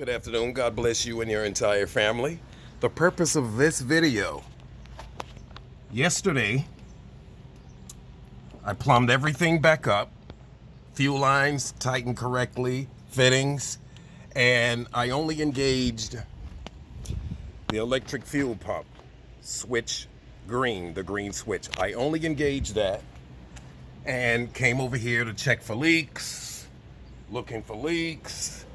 Good afternoon. God bless you and your entire family. The purpose of this video, yesterday, I plumbed everything back up, fuel lines tightened correctly, fittings, and I only engaged the electric fuel pump, switch green, the green switch. I only engaged that and came over here to check for leaks, looking for leaks,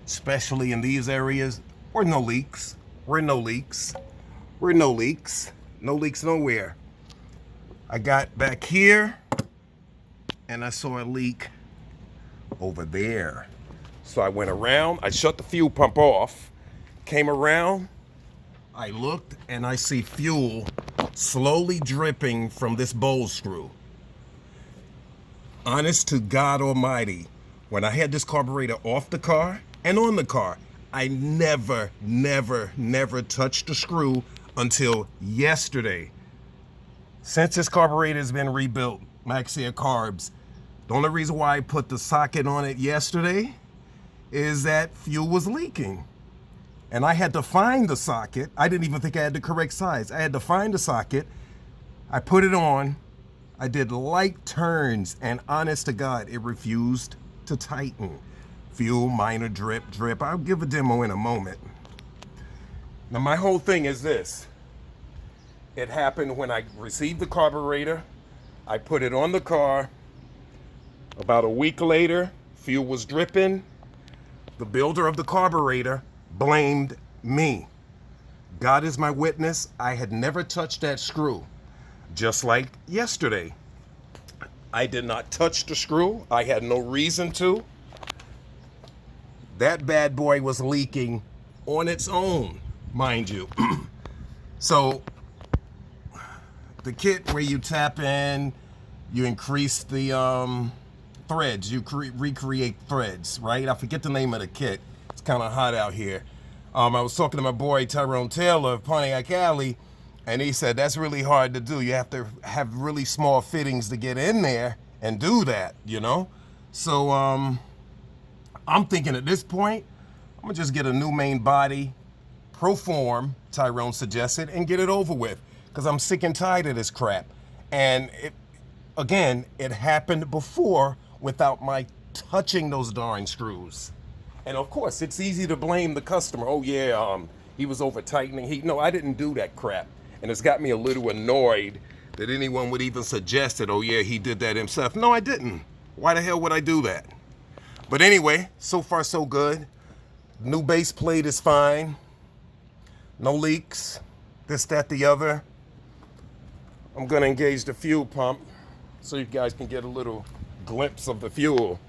especially in these areas. We're no leaks. No leaks nowhere. I got back here and I saw a leak over there. So I went around, I shut the fuel pump off, came around, I looked and I see fuel slowly dripping from this bowl screw. Honest to God Almighty, when I had this carburetor off the car and on the car, I never touched the screw until yesterday. Since this carburetor has been rebuilt, Maxxia Carbs, the only reason why I put the socket on it yesterday is that fuel was leaking. And I had to find the socket. I didn't even think I had the correct size. I had to find the socket. I put it on. I did light turns, and honest to God, it refused to tighten. Fuel, minor drip. I'll give a demo in a moment. Now, my whole thing is this. It happened when I received the carburetor. I put it on the car. About a week later, fuel was dripping. The builder of the carburetor blamed me. God is my witness. I had never touched that screw. Just like yesterday. I did not touch the screw. I had no reason to. That bad boy was leaking on its own, mind you. So the kit where you tap in, you increase the threads, you recreate threads, right? I forget the name of the kit. It's kind of hot out here. I was talking to my boy Tyrone Taylor of Pontiac Alley, and he said that's really hard to do. You have to have really small fittings to get in there and do that, you know? So I'm thinking at this point, I'm gonna just get a new main body, Proform, Tyrone suggested, and get it over with, because I'm sick and tired of this crap. And again, it happened before without my touching those darn screws. And of course, it's easy to blame the customer. Oh yeah, he was over tightening. No, I didn't do that crap. And it's got me a little annoyed that anyone would even suggest that, oh yeah, he did that himself. No, I didn't. Why the hell would I do that? But anyway, so far so good. New base plate is fine. No leaks, this, that, the other. I'm gonna engage the fuel pump so you guys can get a little glimpse of the fuel.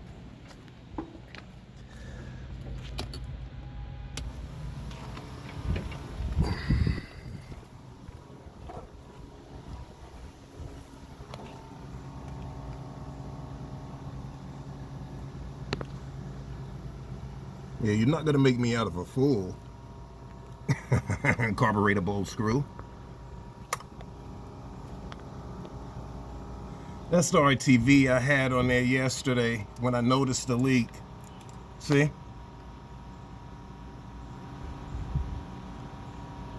Yeah, you're not gonna make me out of a fool. Carburetor bowl screw. That's the RTV I had on there yesterday when I noticed the leak. See?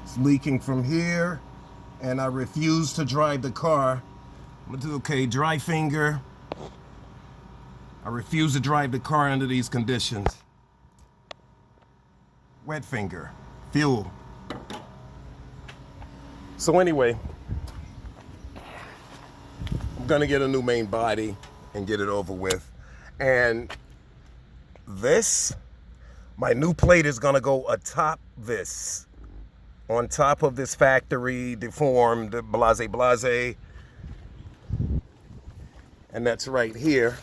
It's leaking from here, and I refuse to drive the car. I'm gonna do, okay, dry finger. I refuse to drive the car under these conditions. Wet finger, fuel. So anyway, I'm gonna get a new main body and get it over with. And this, my new plate is gonna go atop this. On top of this factory deformed blase. And that's right here.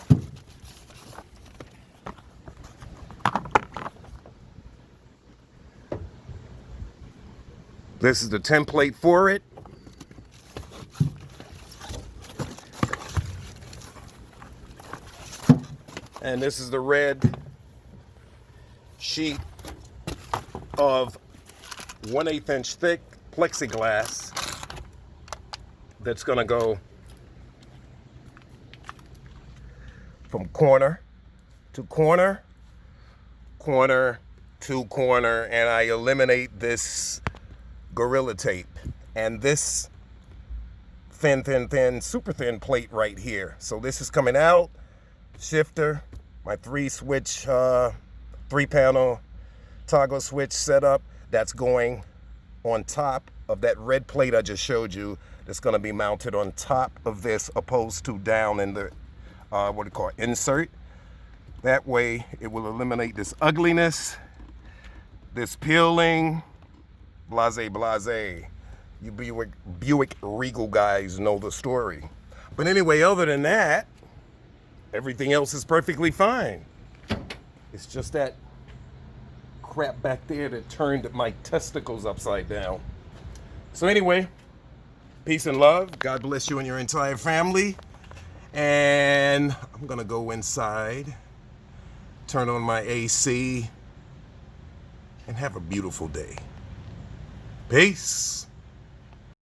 This is the template for it. And this is the red sheet of 1/8 inch thick plexiglass that's gonna go from corner to corner, corner 2-corner, and I eliminate this Gorilla Tape and this thin, super thin plate right here. So this is coming out. Shifter, my 3-switch, 3-panel toggle switch setup, that's going on top of that red plate I just showed you. That's going to be mounted on top of this, opposed to down in the what do you call it, insert. That way it will eliminate this ugliness, this peeling, blase. You Buick Regal guys know the story. But anyway, other than that, everything else is perfectly fine. It's just that crap back there that turned my testicles upside down. So anyway, peace and love. God bless you and your entire family. And I'm gonna go inside, turn on my AC, and have a beautiful day. Peace.